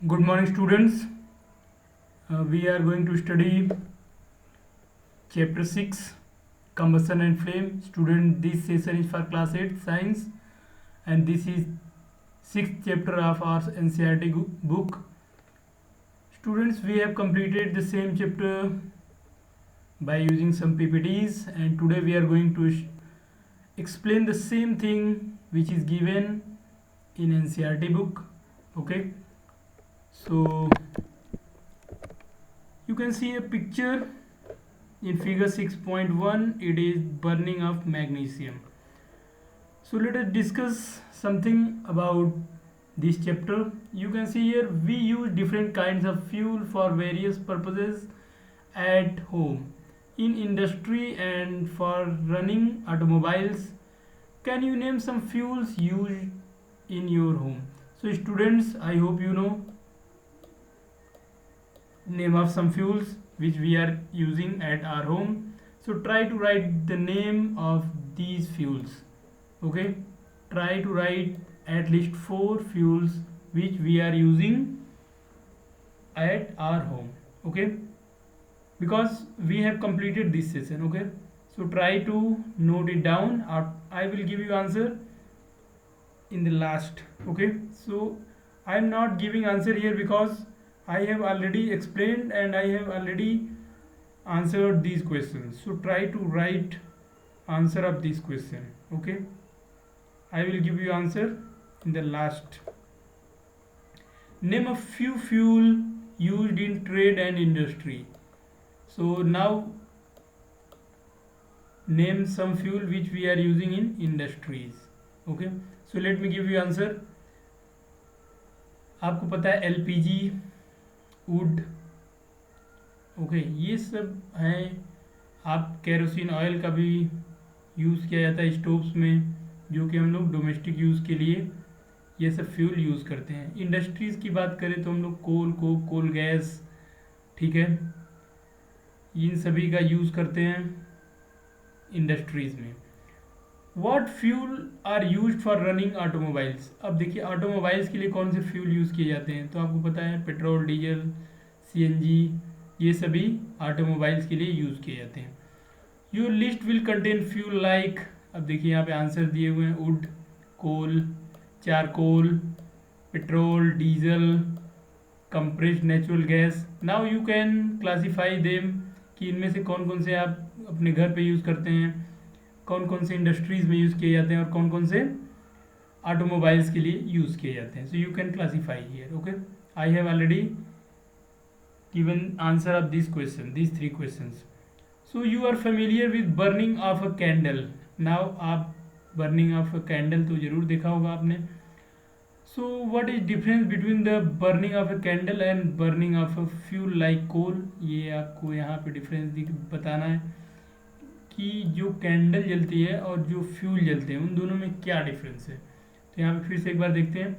Good morning, students. We are going to study chapter 6 combustion and flame. Student, this session is for class 8 science, and this is 6th chapter of our NCERT book. Students, we have completed the same chapter by using some PPTs, and today we are going to explain the same thing which is given in NCERT book. Okay, so you can see a picture in figure 6.1. It is burning of magnesium. So let us discuss something about this chapter. You can see here we use different kinds of fuel for various purposes at home, in industry, and for running automobiles. Can you name some fuels used in your home? So students, I hope you know name of some fuels which we are using at our home. So try to write the name of these fuels. Okay, try to write at least 4 fuels which we are using at our home. Okay, because we have completed this session. Okay, so try to note it down. I will give you answer in the last. Okay, so I am not giving answer here because I have already explained and I have already answered these questions. So try to write answer of this question. Okay, I will give you answer in the last. Name a few fuel used in trade and industry. So now name some fuel which we are using in industries. Okay, so let me give you answer. आपको पता है LPG, would, okay, ये सब हैं. आप kerosene oil का भी use किया जाता है स्टोव्स में, जो कि हम लोग डोमेस्टिक यूज़ के लिए ये सब फ्यूल यूज़ करते हैं. इंडस्ट्रीज़ की बात करें तो हम लोग कोल गैस, ठीक है, इन सभी का यूज़ करते हैं इंडस्ट्रीज़ में. What fuel are use for running automobiles. अब देखिए ऑटोमोबाइल्स के लिए कौन से फ्यूल यूज़ किए जाते हैं, तो आपको पता है पेट्रोल, डीजल, सीएनजी, ये सभी ऑटोमोबाइल्स के लिए यूज़ किए जाते हैं. Your list will contain fuel like, अब देखिए यहाँ पे आंसर दिए हुए हैं, wood, coal, charcoal, petrol, diesel, compressed natural gas. Now you can classify them कि इनमें से कौन कौन से आप अपने घर पे यूज़ करते हैं, कौन कौन से इंडस्ट्रीज़ में यूज़ किए जाते हैं और कौन कौन से ऑटोमोबाइल्स के लिए यूज़ किए जाते हैं. So you can classify here. Okay, I have already given answer of this question, these 3 questions. So you are familiar with burning of a candle. Now आप burning of a candle तो ज़रूर देखा होगा आपने. So what is difference between the burning of a candle and burning of a fuel like coal? ये आपको यहाँ पे डिफरेंस बताना है कि जो कैंडल जलती है और जो फ्यूल जलते हैं उन दोनों में क्या डिफरेंस है. तो यहाँ पे फिर से एक बार देखते हैं.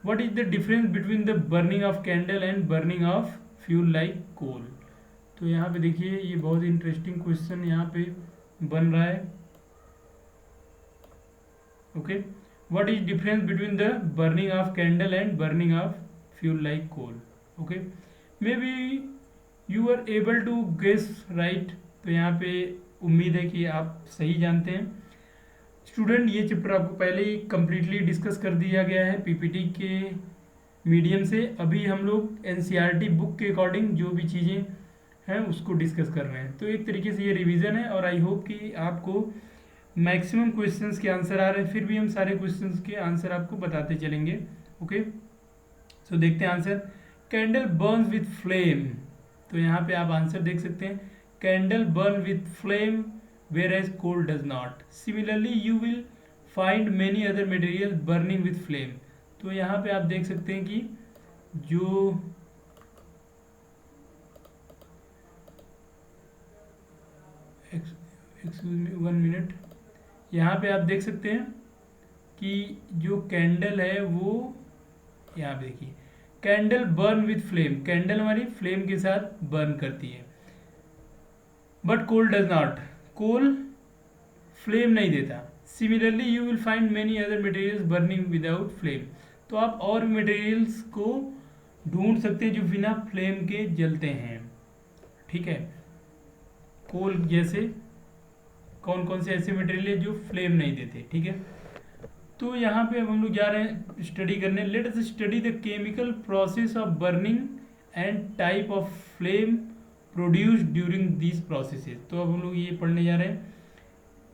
What is the difference between the burning of candle and burning of fuel like coal. तो यहाँ पे देखिए ये बहुत इंटरेस्टिंग क्वेश्चन यहाँ पे बन रहा है. Okay, what is difference between the burning of candle and burning of fuel like coal. Okay, maybe you are able to guess right. तो यहाँ पे उम्मीद है कि आप सही जानते हैं. स्टूडेंट, ये चैप्टर आपको पहले ही कम्प्लीटली डिस्कस कर दिया गया है पीपीटी के मीडियम से. अभी हम लोग एनसीईआरटी बुक के अकॉर्डिंग जो भी चीज़ें हैं उसको डिस्कस कर रहे हैं. तो एक तरीके से ये रिवीजन है और आई होप कि आपको मैक्सिमम क्वेश्चंस के आंसर आ रहे हैं. फिर भी हम सारे क्वेश्चंस के आंसर आपको बताते चलेंगे. ओके, सो देखते हैं answer. Candle Burns with flame. तो यहाँ पे आप आंसर देख सकते हैं. Candle burn with flame whereas coal does not. Similarly you will find many other materials burning with flame. तो यहाँ पे आप देख सकते हैं कि जो एक्सक्यूज मी 1 मिनट, यहाँ पे आप देख सकते हैं कि जो कैंडल है वो यहाँ पे देखिए candle burn with flame. Candle हमारी फ्लेम के साथ बर्न करती है, but coal does not. Coal flame नहीं देता. Similarly you will find many other materials burning without flame. तो आप और मटेरियल्स को ढूंढ सकते हैं जो बिना फ्लेम के जलते हैं, ठीक है। कोल जैसे कौन कौन से ऐसे मटेरियल है जो फ्लेम नहीं देते, ठीक है। तो यहाँ पे अब हम लोग जा रहे हैं स्टडी करने। Let us study the chemical process of burning and type of flame produce during this processes. तो अब हम लोग ये पढ़ने जा रहे हैं,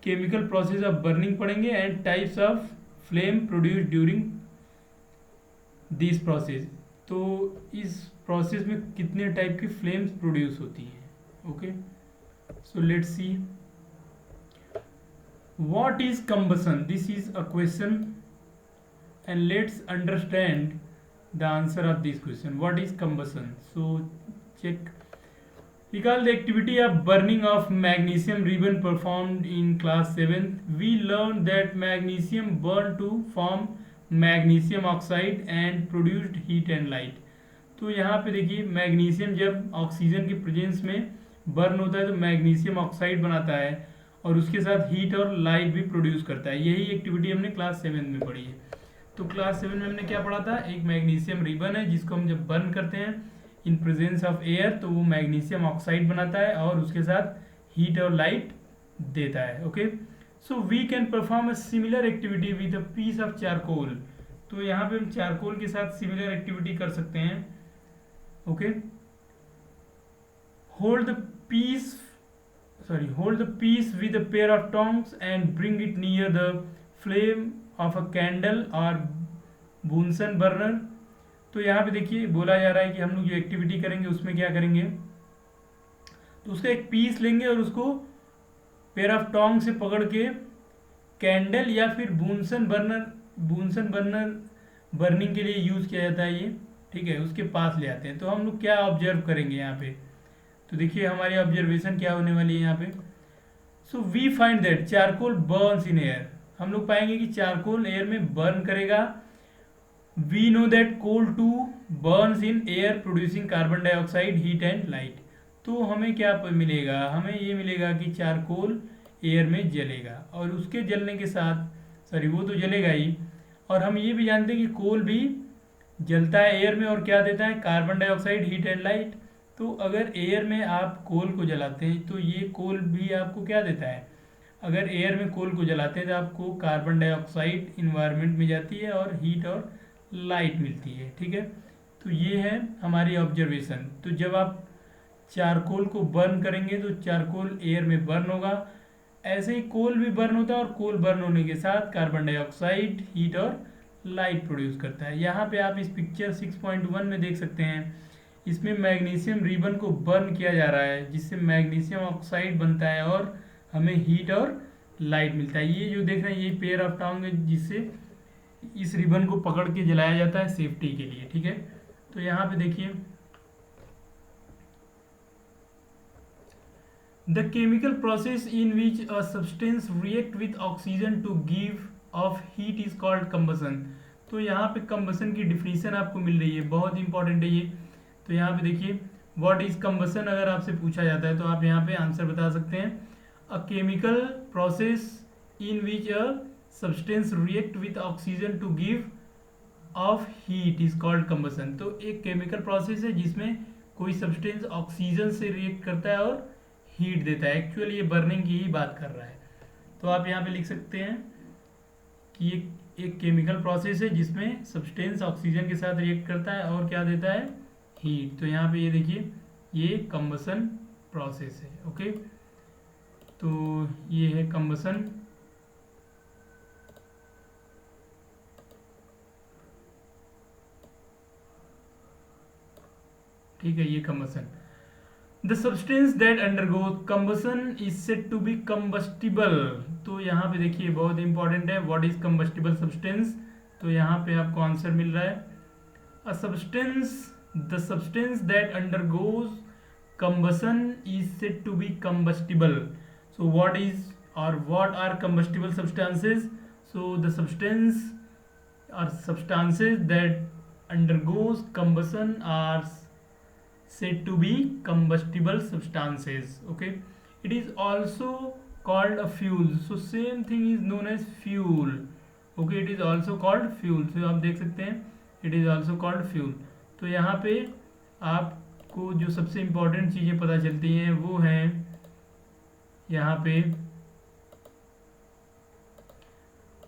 केमिकल प्रोसेस ऑफ बर्निंग पढ़ेंगे and types of flame produce during this process. तो इस प्रोसेस में कितने टाइप की फ्लेम्स प्रोड्यूस होती हैं, okay. So let's see what is combustion. This is a question and let's understand the answer of this question. What is combustion? So check. Recall the activity of burning of magnesium ribbon performed in class 7th. We learned that magnesium burned to form magnesium oxide and produced heat and light. तो यहाँ पे देखिए magnesium जब oxygen की presence में burn होता है तो मैग्नीशियम ऑक्साइड बनाता है और उसके साथ हीट और लाइट भी प्रोड्यूस करता है। यही एक्टिविटी हमने क्लास 7 में पढ़ी है। तो क्लास 7 में हमने क्या पढ़ा था, एक मैग्नीशियम रिबन है जिसको हम जब बर्न करते हैं इन प्रेजेंस ऑफ एयर तो वो मैग्नीशियम ऑक्साइड बनाता है और उसके साथ हीट और लाइट देता है, okay. So we can perform a similar activity with a piece of charcoal. तो यहाँ पे हम चारकोल के साथ सिमिलर एक्टिविटी कर सकते हैं, okay. hold the piece with a pair of tongs and bring it near the flame of a candle or Bunsen burner। तो यहाँ पे देखिए बोला जा रहा है कि हम लोग जो एक्टिविटी करेंगे उसमें क्या करेंगे, तो उसका एक पीस लेंगे और उसको पेयर ऑफ टोंग से पकड़ के कैंडल या फिर बूंसन बर्नर बर्निंग के लिए यूज़ किया जाता है ये, ठीक है, उसके पास ले आते हैं। तो हम लोग क्या ऑब्जर्व करेंगे यहाँ पे, तो देखिए हमारी ऑब्जर्वेशन क्या होने वाली है यहाँ पे। So we find that charcoal burns in air. हम लोग पाएंगे कि चारकोल एयर में बर्न करेगा। We know that coal too burns in air producing carbon dioxide heat and light. तो हमें क्या मिलेगा, हमें ये मिलेगा कि चारकोल एयर में जलेगा और उसके जलने के साथ वो तो जलेगा ही, और हम ये भी जानते हैं कि कोल भी जलता है एयर में और क्या देता है, carbon dioxide heat and light. तो अगर एयर में आप कोल को जलाते हैं तो ये कोल भी आपको क्या देता है, अगर एयर में कोल को जलाते हैं तो आपको कार्बन डाइऑक्साइड इन्वायरमेंट में जाती है और हीट और लाइट मिलती है, ठीक है। तो ये है हमारी ऑब्जर्वेशन। तो जब आप चारकोल को बर्न करेंगे तो चारकोल एयर में बर्न होगा, ऐसे ही कोल भी बर्न होता है और कोल बर्न होने के साथ कार्बन डाइऑक्साइड हीट और लाइट प्रोड्यूस करता है। यहाँ पे आप इस पिक्चर 6.1 में देख सकते हैं, इसमें मैग्नीशियम रिबन को बर्न किया जा रहा है जिससे मैग्नीशियम ऑक्साइड बनता है और हमें हीट और लाइट मिलता है। ये जो देख रहे हैं ये पेयर ऑफ टोंग है जिससे इस रिबन को पकड़ के जलाया जाता है सेफ्टी के लिए, ठीक है। तो यहाँ पे देखिए the chemical process in which a substance react with oxygen to give off heat is called combustion. तो यहाँ पे कंबसन की डिफिनीशन आपको मिल रही है, बहुत इंपॉर्टेंट है ये। तो यहाँ पे देखिए व्हाट इज कंबसन अगर आपसे पूछा जाता है तो आप यहाँ पे आंसर बता सकते हैं, a chemical process in which a substance react with oxygen to give off heat is called combustion. तो एक केमिकल प्रोसेस है जिसमें कोई सब्सटेंस ऑक्सीजन से रिएक्ट करता है और हीट देता है। एक्चुअली ये बर्निंग की ही बात कर रहा है। तो आप यहाँ पे लिख सकते हैं कि एक केमिकल प्रोसेस है जिसमें सब्सटेंस ऑक्सीजन के साथ रिएक्ट करता है और क्या देता है, हीट। तो यहाँ पे ये देखिए ये कंबसन प्रोसेस है, ओके। तो ये है कंबसन, ठीक है, ये combustion. The substance that undergo combustion is said to be combustible. तो यहाँ पे देखिए बहुत इंपॉर्टेंट है, व्हाट इज कंबस्टिबल सब्सटेंस। तो यहाँ पे आपको आंसर मिल रहा है, a substance the substance that undergoes combustion is said to be combustible. So what is or what are combustible substances? So the substance or substances that undergoes combustion are said to be combustible substances, okay. It is also called a fuel. So same thing is known as fuel, okay. It is also called fuel. So आप देख सकते हैं it is also called fuel. तो यहाँ पे आपको जो सबसे इम्पोर्टेंट चीज़ें पता चलती हैं वो हैं यहाँ पे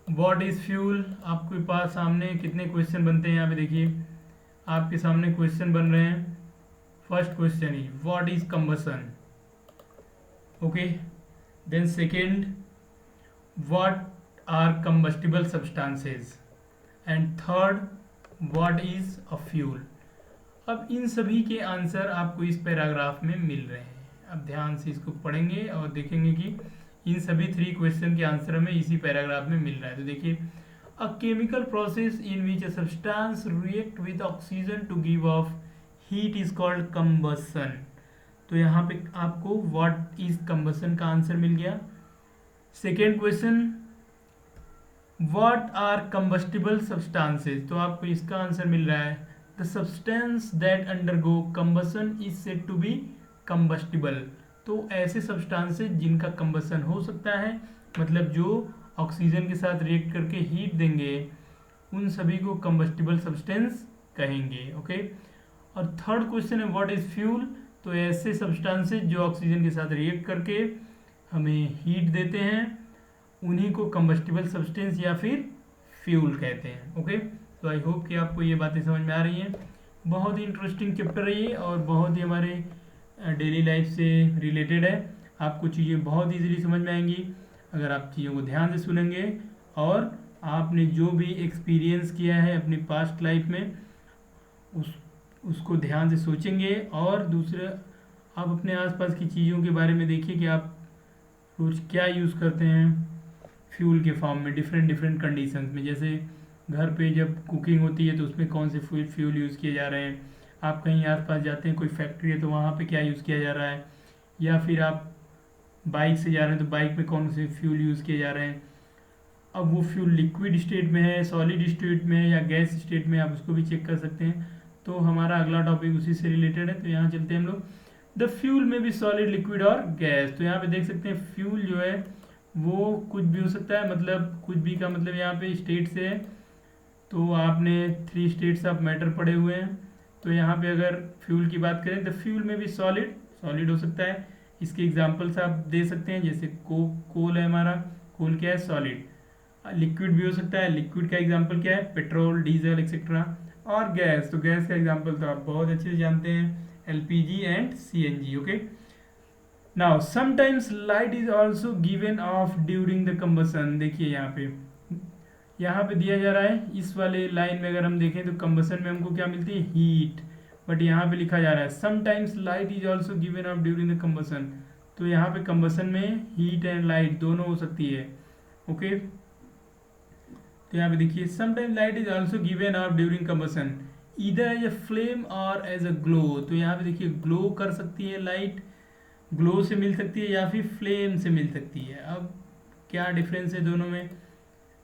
व्हाट इज़ फ्यूल। आपके पास सामने कितने क्वेश्चन बनते हैं यहाँ पे देखिए, आपके सामने क्वेश्चन बन रहे हैं। First question is what is combustion, okay. Then second, what are combustible substances, and third, what is a fuel. अब इन सभी के आंसर आपको इस पैराग्राफ में मिल रहे हैं। अब ध्यान से इसको पढ़ेंगे और देखेंगे कि इन सभी 3 क्वेश्चन के आंसर हमें इसी पैराग्राफ में मिल रहा है। तो देखिए, a chemical process in which a substance react with oxygen to give off heat is called combustion. तो यहाँ पे आपको व्हाट इज कंबसन का आंसर मिल गया। Second question, what are combustible substances, तो आपको इसका आंसर मिल रहा है the substance that undergo combustion is said to be combustible. तो ऐसे सब्सटेंसेस जिनका कंबसन हो सकता है, मतलब जो ऑक्सीजन के साथ रिएक्ट करके हीट देंगे, उन सभी को कंबस्टिबल सब्सटेंस कहेंगे, ओके। और थर्ड क्वेश्चन है व्हाट इज फ्यूल। तो ऐसे सब्सटेंसेस जो ऑक्सीजन के साथ रिएक्ट करके हमें हीट देते हैं, उन्हीं को कंबस्टिबल सब्सटेंस या फिर फ्यूल कहते हैं, ओके। तो आई होप कि आपको ये बातें समझ में आ रही हैं। बहुत ही इंटरेस्टिंग चैप्टर है ये और बहुत ही हमारे डेली लाइफ से रिलेटेड है। आपको चीज़ें बहुत ईजीली समझ में आएंगी अगर आप चीज़ों को ध्यान से सुनेंगे और आपने जो भी एक्सपीरियंस किया है अपनी पास्ट लाइफ में उसको ध्यान से सोचेंगे। और दूसरा, आप अपने आसपास की चीज़ों के बारे में देखिए कि आप रोज़ क्या यूज़ करते हैं फ्यूल के फॉर्म में डिफरेंट डिफरेंट कंडीशंस में। जैसे घर पे जब कुकिंग होती है तो उसमें कौन से फ्यूल यूज़ किए जा रहे हैं, आप कहीं आसपास जाते हैं कोई फैक्ट्री है तो वहाँ पे क्या यूज़ किया जा रहा है, या फिर आप बाइक से जा रहे हैं तो बाइक में कौन से फ्यूल यूज़ किए जा रहे हैं। अब वो फ्यूल लिक्विड स्टेट में है, सॉलिड स्टेट में है या गैस स्टेट में, आप उसको भी चेक कर सकते हैं। तो हमारा अगला टॉपिक उसी से रिलेटेड है। तो यहाँ चलते हैं हम लोग, द फ्यूल में भी सॉलिड, लिक्विड और गैस। तो यहाँ पे देख सकते हैं फ्यूल जो है वो कुछ भी हो सकता है, मतलब कुछ भी का मतलब यहाँ पे स्टेट से है। तो आपने 3 स्टेट्स ऑफ मैटर पढ़े हुए हैं। तो यहाँ पे अगर फ्यूल की बात करें, द फ्यूल में भी सॉलिड हो सकता है। इसके एग्जांपल्स आप दे सकते हैं, जैसे कोल है हमारा, कोल क्या है, सॉलिड। लिक्विड भी हो सकता है, लिक्विड का एग्जांपल क्या है, पेट्रोल, डीजल एक्सेट्रा। और गैस, तो गैस का एग्जांपल तो आप बहुत अच्छे से जानते हैं, LPG and CNG, okay. Now sometimes light is also given off during the combustion. देखिए यहाँ पे दिया जा रहा है इस वाले लाइन में, अगर हम देखें तो कंबसन में हमको क्या मिलती है, हीट। बट यहाँ पे लिखा जा रहा है sometimes light is also given off during the combustion. तो यहाँ पे कंबसन में हीट एंड लाइट दोनों हो सकती है, ओके। तो यहाँ पे देखिए sometimes light is also given off during combustion either as a flame और एज अ ग्लो। तो यहाँ पे देखिए ग्लो कर सकती है लाइट, ग्लो से मिल सकती है या फिर फ्लेम से मिल सकती है। अब क्या डिफरेंस है दोनों में,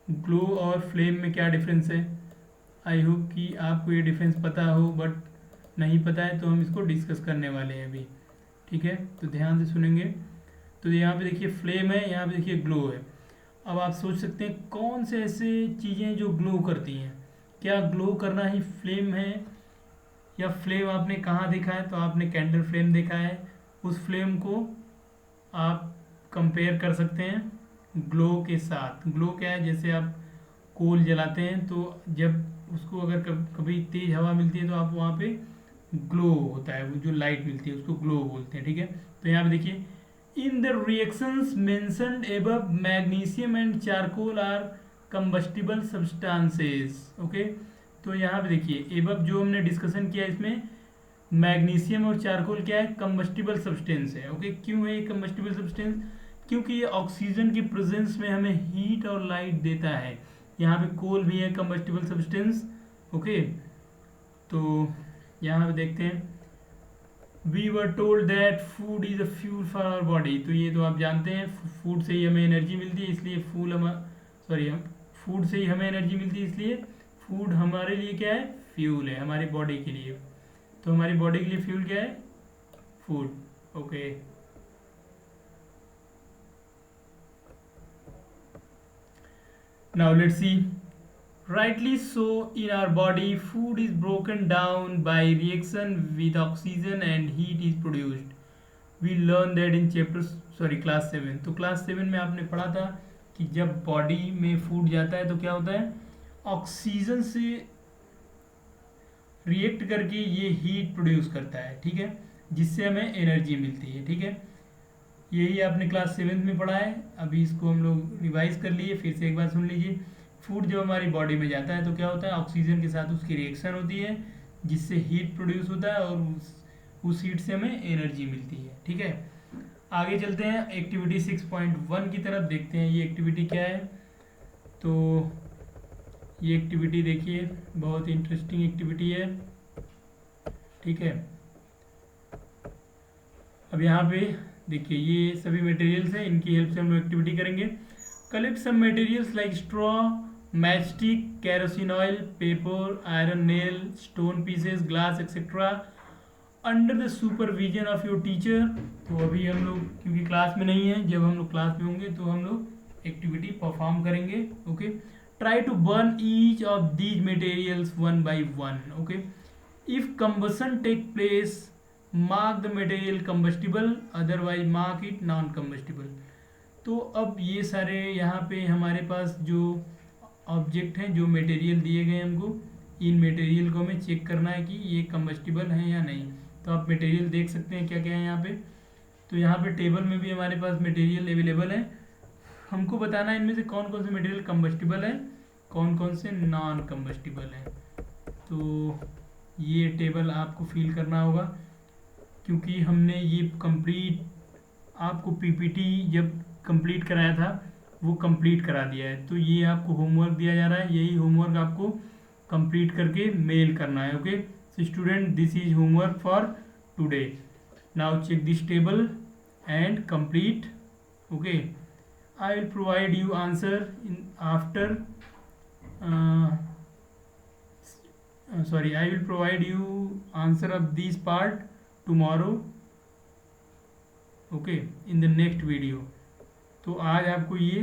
ग्लो और फ्लेम में क्या डिफरेंस है। आई होप कि आपको ये डिफरेंस पता हो, बट नहीं पता है तो हम इसको डिस्कस करने वाले हैं अभी, ठीक है। तो ध्यान से सुनेंगे। तो यहाँ पे देखिए फ्लेम है, यहाँ पे देखिए ग्लो है। अब आप सोच सकते हैं कौन से ऐसे चीज़ें जो ग्लो करती हैं, क्या ग्लो करना ही फ्लेम है, या फ्लेम आपने कहाँ देखा है, तो आपने कैंडल फ्लेम देखा है। उस फ्लेम को आप कंपेयर कर सकते हैं ग्लो के साथ। ग्लो क्या है, जैसे आप कोल जलाते हैं तो जब उसको अगर कभी तेज हवा मिलती है तो आप वहाँ पे ग्लो होता है, वो जो लाइट मिलती है उसको ग्लो बोलते हैं, ठीक है। तो यहाँ पे देखिए in the reactions mentioned above magnesium and charcoal are combustible substances, okay. तो यहाँ पे देखिए एबव जो हमने डिस्कशन किया इसमें मैग्नीशियम और चारकोल क्या है, कंबस्टिबल सब्सटेंस है, ओके। क्यों है ये कंबस्टिबल सब्सटेंस, क्योंकि ये ऑक्सीजन की प्रेजेंस में हमें हीट और लाइट देता है। यहाँ पे कोल भी है कंबस्टिबल सब्सटेंस, ओके। तो यहाँ पे देखते हैं, we were told that food is a fuel for our body. तो ये तो आप जानते हैं फूड से ही हमें एनर्जी मिलती है, इसलिए फूड से ही हमें एनर्जी मिलती है, इसलिए फूड हमारे लिए क्या है, फ्यूल है हमारी बॉडी के लिए। तो हमारी बॉडी के लिए फ्यूल क्या है, food, okay. Now let's see Rightly so, in our body, food is broken down by reaction with oxygen and heat is produced. We learn that in class 7. तो क्लास 7 में आपने पढ़ा था कि जब बॉडी में फूड जाता है तो क्या होता है, ऑक्सीजन से रिएक्ट करके ये हीट प्रोड्यूस करता है, ठीक है, जिससे हमें एनर्जी मिलती है, ठीक है। यही आपने क्लास 7 में पढ़ा है। अभी इसको हम लोग रिवाइज कर लिए, फिर से एक बार सुन लीजिए। फूड जब हमारी बॉडी में जाता है तो क्या होता है, ऑक्सीजन के साथ उसकी रिएक्शन होती है जिससे हीट प्रोड्यूस होता है और उस हीट से हमें एनर्जी मिलती है, ठीक है। आगे चलते हैं एक्टिविटी 6.1 की तरफ, देखते हैं ये एक्टिविटी क्या है। तो ये एक्टिविटी देखिए, बहुत इंटरेस्टिंग एक्टिविटी है, ठीक है। अब यहाँ पे देखिए ये सभी मटेरियल्स हैं, इनकी हेल्प से हम लोग एक्टिविटी करेंगे। Collect some materials like straw, matchstick, kerosene oil, paper, iron nail, stone pieces, glass etcetera under the supervision of your teacher. तो अभी हम लोग क्योंकि क्लास में नहीं है, जब हम लोग क्लास में होंगे तो हम लोग एक्टिविटी परफॉर्म करेंगे, okay. Try to burn each of these materials one by one, okay. If combustion take place mark the material combustible, otherwise mark it non combustible. तो अब ये सारे यहाँ पे हमारे पास जो ऑब्जेक्ट हैं, जो मटेरियल दिए गए हमको, इन मटेरियल को हमें चेक करना है कि ये कंबस्टिबल है या नहीं। तो आप मटेरियल देख सकते हैं क्या क्या है यहाँ पे। तो यहाँ पे टेबल में भी हमारे पास मटेरियल अवेलेबल है, हमको बताना है इनमें से कौन कौन से मटेरियल कंबस्टिबल है, कौन कौन से नॉन कंबस्टिबल है। तो ये टेबल आपको फिल करना होगा, क्योंकि हमने ये कंप्लीट आपको पीपीटी जब कंप्लीट कराया था वो कंप्लीट करा दिया है। तो ये आपको होमवर्क दिया जा रहा है, यही होमवर्क आपको कंप्लीट करके मेल करना है, okay. So student, this is homework for today. Now check this table and complete, okay. I will provide you answer in after I will provide you answer of this part tomorrow, okay, in the next video। तो आज आपको ये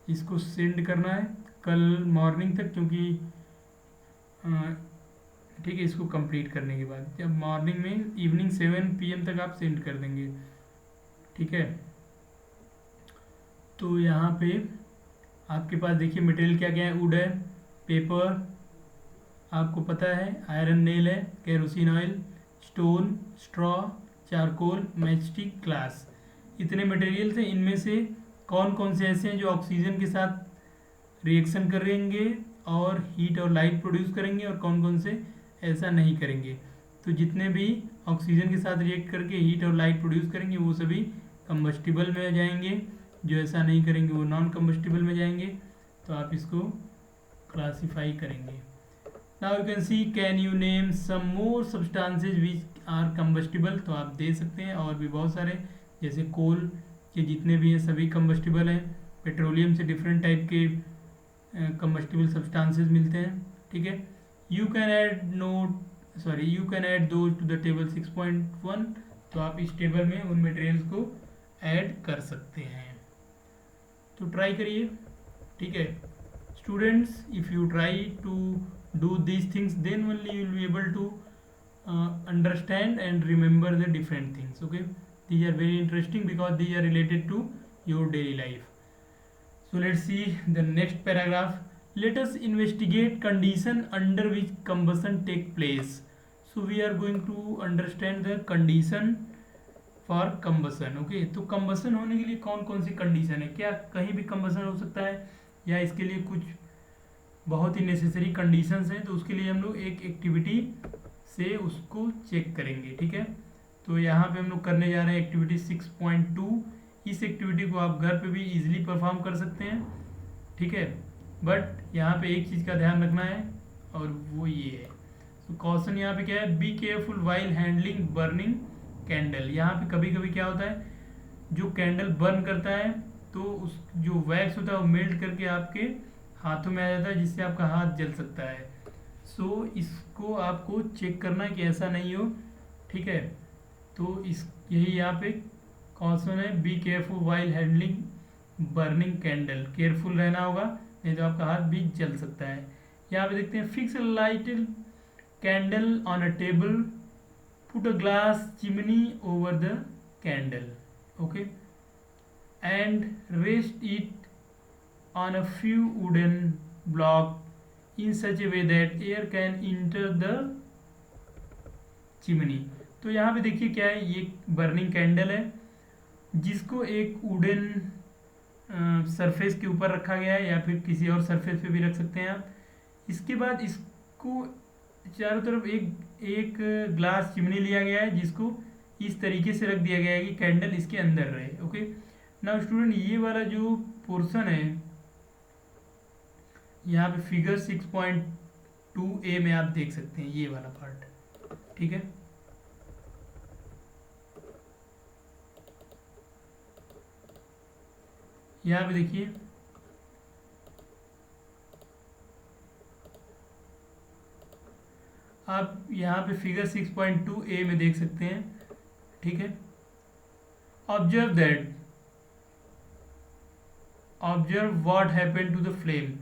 इसको send करना है कल morning तक, क्योंकि ठीक है, इसको कंप्लीट करने के बाद जब मॉर्निंग में इवनिंग 7 PM तक आप सेंड कर देंगे, ठीक है। तो यहाँ पे आपके पास देखिए मटेरियल क्या क्या है, वुड है, पेपर आपको पता है, आयरन नेल है, kerosene oil, stone, straw, charcoal, matchstick, glass. इतने मटेरियल्स हैं, इनमें से कौन कौन से ऐसे हैं जो ऑक्सीजन के साथ रिएक्शन करेंगे और हीट और लाइट प्रोड्यूस करेंगे, और कौन कौन से ऐसा नहीं करेंगे। तो जितने भी ऑक्सीजन के साथ रिएक्ट करके हीट और लाइट प्रोड्यूस करेंगे वो सभी कंबस्टिबल में जाएंगे, जो ऐसा नहीं करेंगे वो नॉन कंबस्टिबल में जाएंगे। तो आप इसको क्लासीफाई करेंगे। Now you can see, can you name some more substances which are combustible. तो आप दे सकते हैं, और भी बहुत सारे, जैसे कोल के जितने भी हैं सभी कंबस्टिबल हैं, पेट्रोलियम से डिफरेंट टाइप के कंबस्टिबल सब्सटेंसेज मिलते हैं, ठीक है। You can add those two the table 6.1। तो आप इस टेबल में उन मटेरियल्स को ऐड कर सकते हैं। तो ट्राई करिए, ठीक है students. If you try to do these things, then only you will be able to understand and remember the different things, okay. These are very interesting because these are related to your daily life. So let's see the next paragraph. Let us investigate condition under which combustion take place. So we are going to understand the condition for combustion, okay। तो combustion होने के लिए कौन कौन सी condition है, क्या कहीं भी combustion हो सकता है या इसके लिए कुछ बहुत ही नेसेसरी कंडीशंस हैं। तो उसके लिए हम लोग एक एक्टिविटी से उसको चेक करेंगे, ठीक है। तो यहाँ पे हम लोग करने जा रहे हैं एक्टिविटी 6.2। इस एक्टिविटी को आप घर पे भी इजीली परफॉर्म कर सकते हैं, ठीक है। बट यहाँ पे एक चीज़ का ध्यान रखना है, और वो ये है। तो क्वेश्चन यहाँ पे क्या है, be careful while handling burning candle. यहाँ पे कभी कभी क्या होता है, जो कैंडल बर्न करता है तो उस जो वैक्स होता है वो मेल्ट करके आपके हाथों में आ जाता है, जिससे आपका हाथ जल सकता है। सो इसको आपको चेक करना है कि ऐसा नहीं हो, ठीक है। तो इस यही यहाँ पे क्वेश्चन है, be careful while handling burning candle. Careful रहना होगा, नहीं तो आपका हाथ भी जल सकता है। यहाँ पे देखते हैं fix lighted candle on a table, put a glass chimney over the candle, okay, and rest it on a few wooden block in such A way that air can enter the chimney. तो यहाँ पे देखिए क्या है, ये burning candle है जिसको एक वुडन सरफेस के ऊपर रखा गया है, या फिर किसी और सरफेस पे भी रख सकते हैं आप। इसके बाद इसको चारों तरफ एक एक ग्लास चिमनी लिया गया है जिसको इस तरीके से रख दिया गया है कि कैंडल इसके अंदर रहे, ओके। नाउ स्टूडेंट, ये वाला जो पोर्शन है यहाँ पे फिगर 6.2a में आप देख सकते हैं, ये वाला पार्ट, ठीक है। यहाँ पे देखिए आप यहाँ पे फिगर 6.2a में देख सकते हैं, ठीक है। Observe what happened to the flame.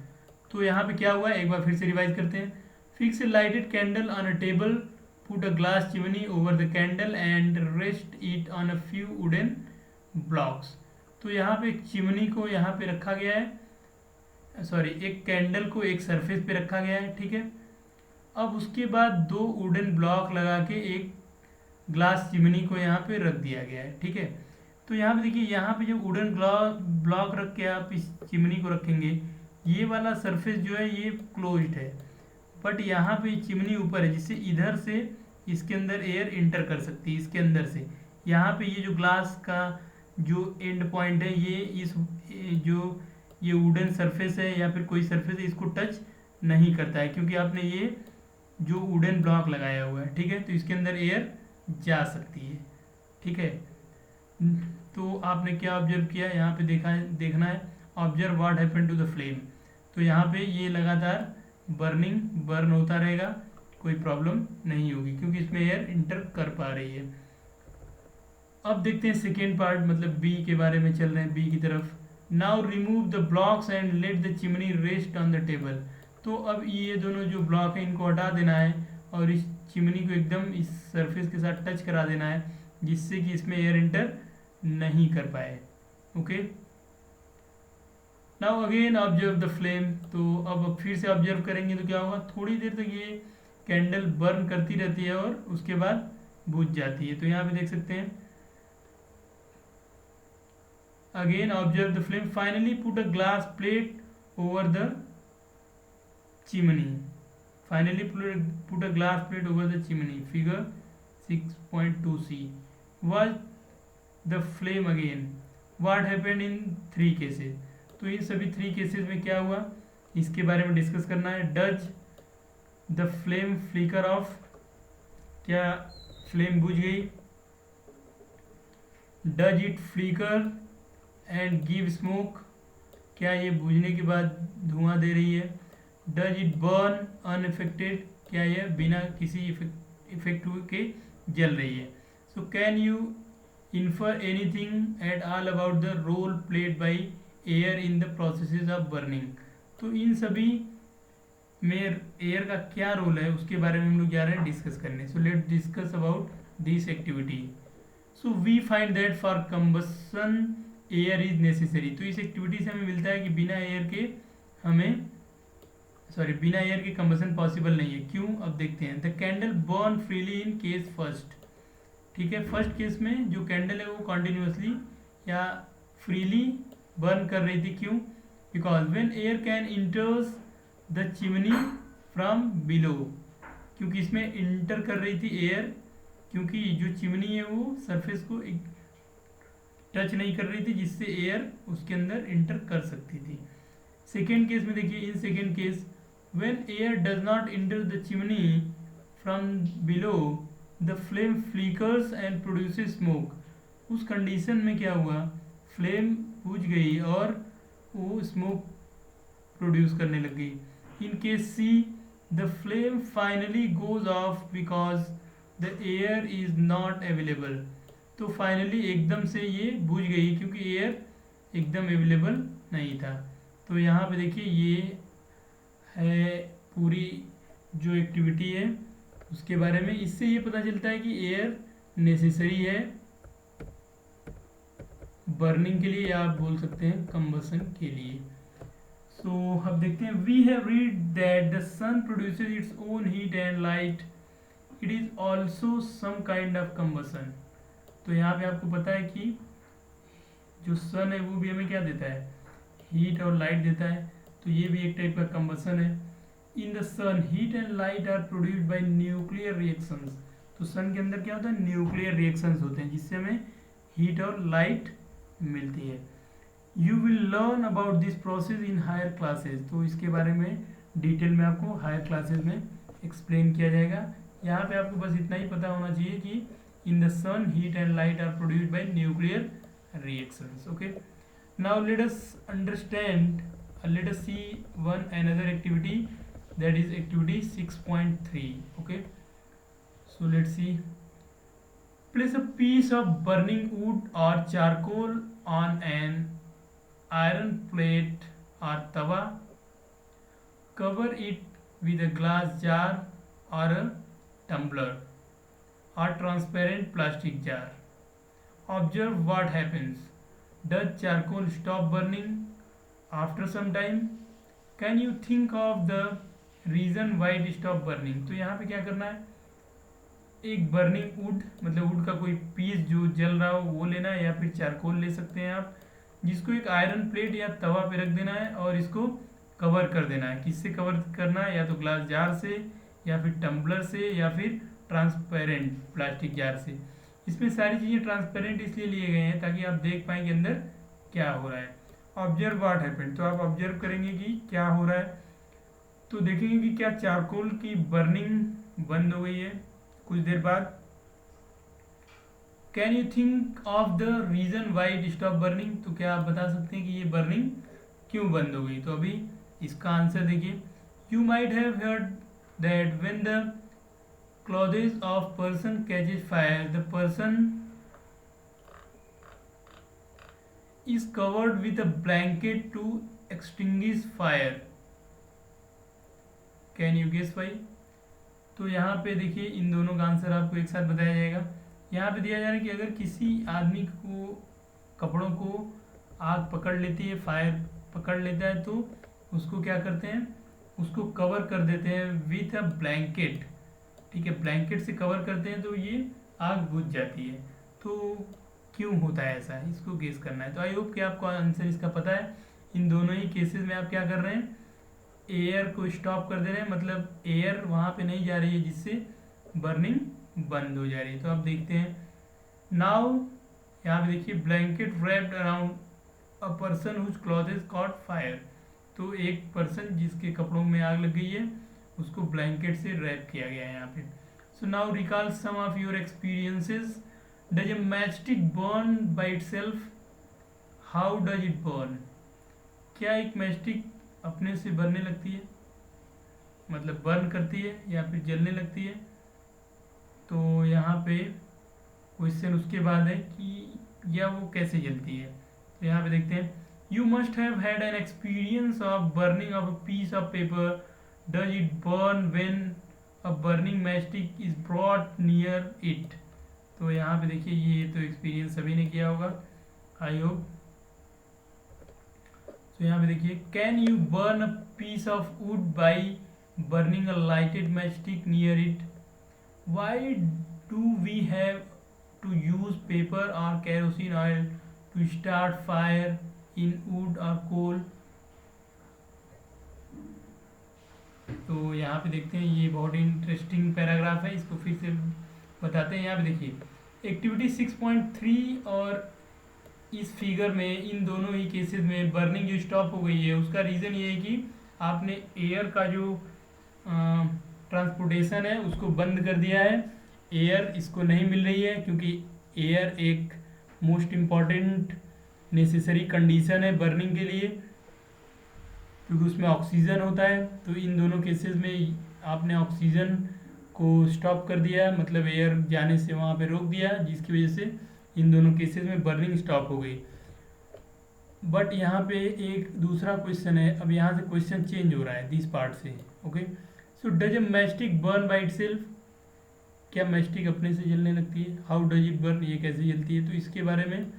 तो यहाँ पे क्या हुआ, एक बार फिर से रिवाइज करते हैं। Fix a lighted candle on a table, put a glass chimney over the candle and rest it on a few wooden blocks. तो यहाँ पे एक चिमनी को यहाँ पे रखा गया है, सॉरी, एक कैंडल को एक सरफेस पे रखा गया है, ठीक है। अब उसके बाद दो वुडन ब्लॉक लगा के एक ग्लास चिमनी को यहाँ पे रख दिया गया है, ठीक है। तो यहाँ पे देखिए, यहाँ पे जो वुडन ब्लॉक रख के आप इस चिमनी को रखेंगे, ये वाला सरफेस जो है ये क्लोज्ड है, बट यहाँ पे चिमनी ऊपर है जिससे इधर से इसके अंदर एयर इंटर कर सकती है इसके अंदर से। यहाँ पे ये जो ग्लास का जो एंड पॉइंट है ये वुडन सरफेस है या फिर कोई सरफेस है, इसको टच नहीं करता है क्योंकि आपने ये जो वुडन ब्लॉक लगाया हुआ है, ठीक है। तो इसके अंदर एयर जा सकती है, ठीक है। तो आपने क्या ऑब्जर्व किया, यहाँ पे देखना है observe what happened to the flame. तो यहाँ पे ये लगातार बर्न होता रहेगा, कोई प्रॉब्लम नहीं होगी क्योंकि इसमें एयर इंटर कर पा रही है। अब देखते हैं सेकेंड पार्ट, मतलब बी के बारे में चल रहे हैं, बी की तरफ। Now remove the blocks and let the chimney rest on the table. तो अब ये दोनों जो ब्लॉक है इनको हटा देना है और इस चिमनी को एकदम इस सरफेस के साथ टच करा देना है जिससे कि इसमें एयर इंटर नहीं कर पाए, okay. Now again observe the flame. तो अब फिर से ऑब्जर्व करेंगे तो क्या होगा, थोड़ी देर तक ये कैंडल बर्न करती रहती है और उसके बाद बुझ जाती है। तो यहाँ पे देख सकते हैं, again observe the flame, finally put a glass plate over the chimney, finally put a glass plate over the chimney, figure 6.2c। Watch the flame again, what happened in 3 cases. तो इन सभी 3 केसेस में क्या हुआ इसके बारे में discuss करना है। Does the flame flicker off, क्या फ्लेम बुझ गई। Does it flicker and give smoke, क्या ये बुझने के बाद धुआं दे रही है। डज इट बर्न अनइफेक्टेड, क्या यह बिना किसी इफेक्ट के जल रही है। So can you infer anything at all about the role played by air in the processes of burning. तो इन सभी में एयर का क्या रोल है उसके बारे में हम लोग जा रहे हैं डिस्कस करने। So let discuss about this activity. So we find that for combustion air is necessary. तो इस एक्टिविटी से हमें मिलता है कि बिना एयर के कंबसन पॉसिबल नहीं है। क्यों, अब देखते हैं। The candle burn freely in case first, ठीक है। फर्स्ट केस में जो कैंडल है वो कॉन्टिन्यूसली या फ्रीली बर्न कर रही थी। क्यों, because when air can इंटर्स the chimney from below, क्योंकि इसमें इंटर कर रही थी एयर, क्योंकि जो चिमनी है वो सरफेस को टच नहीं कर रही थी जिससे एयर उसके अंदर इंटर कर सकती थी। सेकेंड केस में देखिए, in second case when air does not enter the chimney from below the flame flickers and produces smoke. उस कंडीशन में क्या हुआ, फ्लेम बुझ गई और वो स्मोक प्रोड्यूस करने लग गई। In case see the flame finally goes off because the air is not available. तो फाइनली एकदम से ये बुझ गई क्योंकि एयर एकदम अवेलेबल नहीं था। तो यहाँ पे देखिए ये है पूरी जो एक्टिविटी है उसके बारे में। इससे ये पता चलता है कि एयर नेसेसरी है बर्निंग के लिए, या आप बोल सकते हैं कंबसन के लिए। सो अब देखते हैं, we have read that the sun produces its own heat and light, it is also some kind of combustion. तो यहाँ पे आपको पता है कि जो सन है वो भी हमें क्या देता है, हीट और लाइट देता है, तो ये भी एक टाइप का कंबसन है। In the sun heat and light are produced by nuclear reactions. तो सन के अंदर क्या होता है, न्यूक्लियर रिएक्शंस होते हैं जिससे हमें हीट और लाइट मिलती है। You will learn about this process in higher classes. तो इसके बारे में डिटेल में आपको हायर क्लासेस में एक्सप्लेन किया जाएगा। यहाँ पे आपको बस इतना ही पता होना चाहिए कि in the sun heat and light are produced by nuclear reactions. Okay, now let us understand, let us see one another activity, that is activity 6.3. Okay, so let's see. Place a piece of burning wood or charcoal on an iron plate or tawa, cover it with a glass jar or a tumbler or transparent plastic jar. Observe what happens. Does charcoal stop burning after some time? Can you think of the reason why it stop burning? तो यहाँ पे क्या करना है, एक burning would मतलब would का कोई पीस जो जल रहा हो वो लेना है, या फिर चारकोल ले सकते हैं आप, जिसको एक आयरन प्लेट या तवा पे रख देना है और इसको कवर कर देना है। किससे कवर करना है, या तो ग्लास जार से, या फिर टम्बलर से, या फिर ट्रांसपेरेंट प्लास्टिक जार से। इसमें सारी चीज़ें ट्रांसपेरेंट इसलिए लिए गए हैं ताकि आप देख पाएँ कि अंदर क्या हो रहा है। ऑब्जर्व व्हाट हैपेंड, तो आप ऑब्जर्व करेंगे कि क्या हो रहा है। तो देखेंगे कि क्या चारकोल की बर्निंग बंद हो गई है कुछ देर बाद। Can you think of the reason why it stop burning, तो क्या आप बता सकते हैं कि ये बर्निंग क्यों बंद हो गई। तो अभी इसका आंसर देखिए, you might have heard that when the clothes of person catches fire, the person is covered with a blanket to extinguish fire. Can you guess why? तो यहाँ पे देखिए इन दोनों का आंसर आपको एक साथ बताया जाएगा। यहाँ पे दिया जा रहा है कि अगर किसी आदमी को कपड़ों को आग पकड़ लेती है, फायर पकड़ लेता है, तो उसको क्या करते हैं, उसको कवर कर देते हैं विथ अ ब्लैंकेट। ठीक है, ब्लैंकेट से कवर करते हैं तो ये आग बुझ जाती है। तो क्यों होता है ऐसा, इसको गेस करना है। तो आई होप कि आपको आंसर इसका पता है। इन दोनों ही केसेस में आप क्या कर रहे हैं, एयर को स्टॉप कर दे रहे हैं, मतलब एयर वहाँ पे नहीं जा रही है जिससे बर्निंग बंद हो जा रही है। तो आप देखते हैं नाउ, यहाँ पे देखिए, blanket wrapped around a person whose clothes caught fire. तो एक पर्सन जिसके कपड़ों में आग लग गई है उसको ब्लैंकेट से रैप किया गया है यहाँ पे। So now recall some of your experiences. Does a matchstick burn by itself, how does it burn. क्या एक मैचस्टिक अपने से बनने लगती है, मतलब बर्न करती है या फिर जलने लगती है। तो यहाँ पे क्वेश्चन उसके बाद है कि या वो कैसे जलती है। तो यहाँ पे देखते हैं, you must have had an experience of burning of a piece of paper, does it burn when a burning matchstick is brought near it। तो यहाँ पे देखिए ये तो एक्सपीरियंस सभी ने किया होगा आई होप। तो यहाँ पे देखिए, can you burn a piece of wood by burning a lighted matchstick near it, why do we have to use paper और kerosene oil to start fire in wood और कोल। तो यहाँ पे देखते हैं, ये बहुत इंटरेस्टिंग पैराग्राफ है, इसको फिर से बताते हैं। यहाँ पे देखिए एक्टिविटी 6.3 और इस फिगर में इन दोनों ही केसेस में बर्निंग जो स्टॉप हो गई है उसका रीज़न ये है कि आपने एयर का जो ट्रांसपोर्टेशन है उसको बंद कर दिया है। एयर इसको नहीं मिल रही है क्योंकि एयर एक मोस्ट इम्पॉर्टेंट नेसेसरी कंडीशन है बर्निंग के लिए, क्योंकि उसमें ऑक्सीजन होता है। तो इन दोनों केसेस में आपने ऑक्सीजन को स्टॉप कर दिया, मतलब एयर जाने से वहाँ पे रोक दिया, जिसकी वजह से इन दोनों केसेस में बर्निंग स्टॉप हो गई। बट यहाँ पे एक दूसरा क्वेश्चन है, अब यहाँ से क्वेश्चन चेंज हो रहा है दिस पार्ट से। Okay. So does a mastic burn by it self, क्या मैस्टिक अपने से जलने लगती है? हाउ डज इट बर्न, ये कैसे जलती है? तो इसके बारे में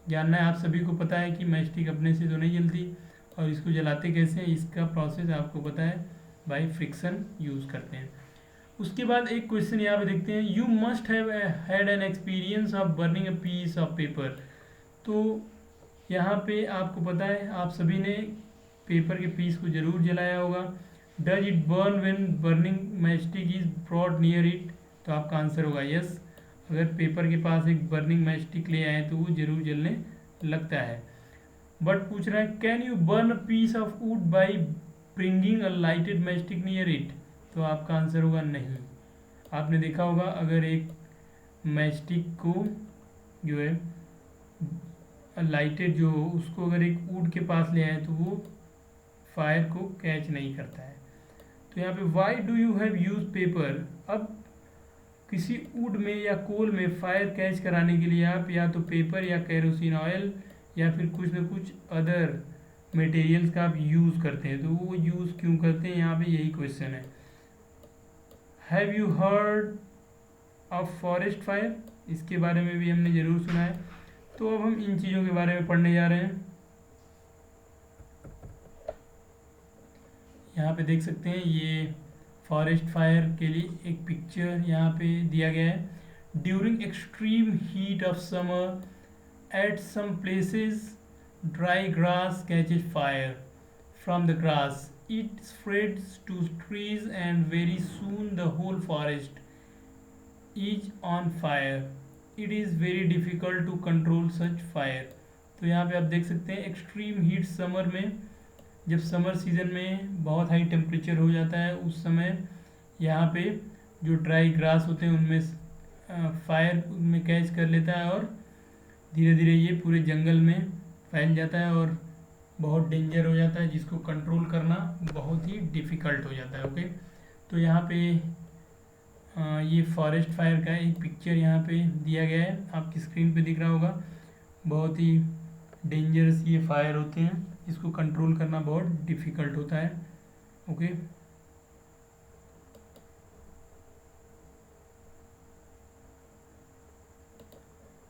जानना है। आप सभी को पता है कि मैस्टिक अपने से तो नहीं जलती, और इसको जलाते कैसे हैं इसका प्रोसेस आपको पता है, बाई फ्रिक्शन यूज़ करते हैं। उसके बाद एक क्वेश्चन यहाँ पे देखते हैं, you must have had an experience of burning a piece of paper. तो यहाँ पे आपको पता है, आप सभी ने पेपर के पीस को जरूर जलाया होगा। Does it burn when burning mastic is brought near it, तो आपका आंसर होगा यस। अगर पेपर के पास एक बर्निंग मैस्टिक ले आए तो वो जरूर जलने लगता है। बट पूछ रहा है, can you burn a piece of wood by bringing a lighted matchstick near it, तो आपका आंसर होगा नहीं। आपने देखा होगा अगर एक मैस्टिक को जो है लाइटेड जो उसको अगर एक वुड के पास ले आए तो वो फायर को कैच नहीं करता है। तो यहाँ पे why do you have use paper, अब किसी वुड में या कोल में फायर कैच कराने के लिए आप या तो पेपर या केरोसिन ऑयल या फिर कुछ न कुछ अदर मटेरियल्स का आप यूज़ करते हैं। तो वो यूज़ क्यों करते हैं, यहाँ पे यही क्वेश्चन है। Have you heard of forest fire, इसके बारे में भी हमने ज़रूर सुना है। तो अब हम इन चीज़ों के बारे में पढ़ने जा रहे हैं। यहाँ पे देख सकते हैं ये फॉरेस्ट फायर के लिए एक पिक्चर यहाँ पे दिया गया है। During extreme heat of summer at some places dry grass catches fire from the grass, it spreads to trees and very soon the whole forest is on fire, it is very difficult to control such fire. तो यहाँ पे आप देख सकते हैं extreme heat summer में, जब summer season में बहुत हाई टेम्परेचर हो जाता है उस समय यहाँ पे जो ड्राई ग्रास होते हैं उनमें फायर उनमें कैच कर लेता है और धीरे धीरे ये पूरे जंगल में फैल जाता है और बहुत डेंजर हो जाता है, जिसको कंट्रोल करना बहुत ही डिफ़िकल्ट हो जाता है। ओके, तो यहाँ पे ये फॉरेस्ट फायर का एक पिक्चर यहाँ पे दिया गया है, आपकी स्क्रीन पे दिख रहा होगा। बहुत ही डेंजरस ये फायर होते हैं, इसको कंट्रोल करना बहुत डिफ़िकल्ट होता है। ओके,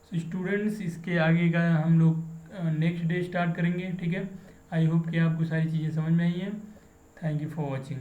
सो स्टूडेंट्स इसके आगे का हम लोग नेक्स्ट डे स्टार्ट करेंगे। ठीक है, आई होप कि आपको सारी चीज़ें समझ में आई हैं। Thank you for watching.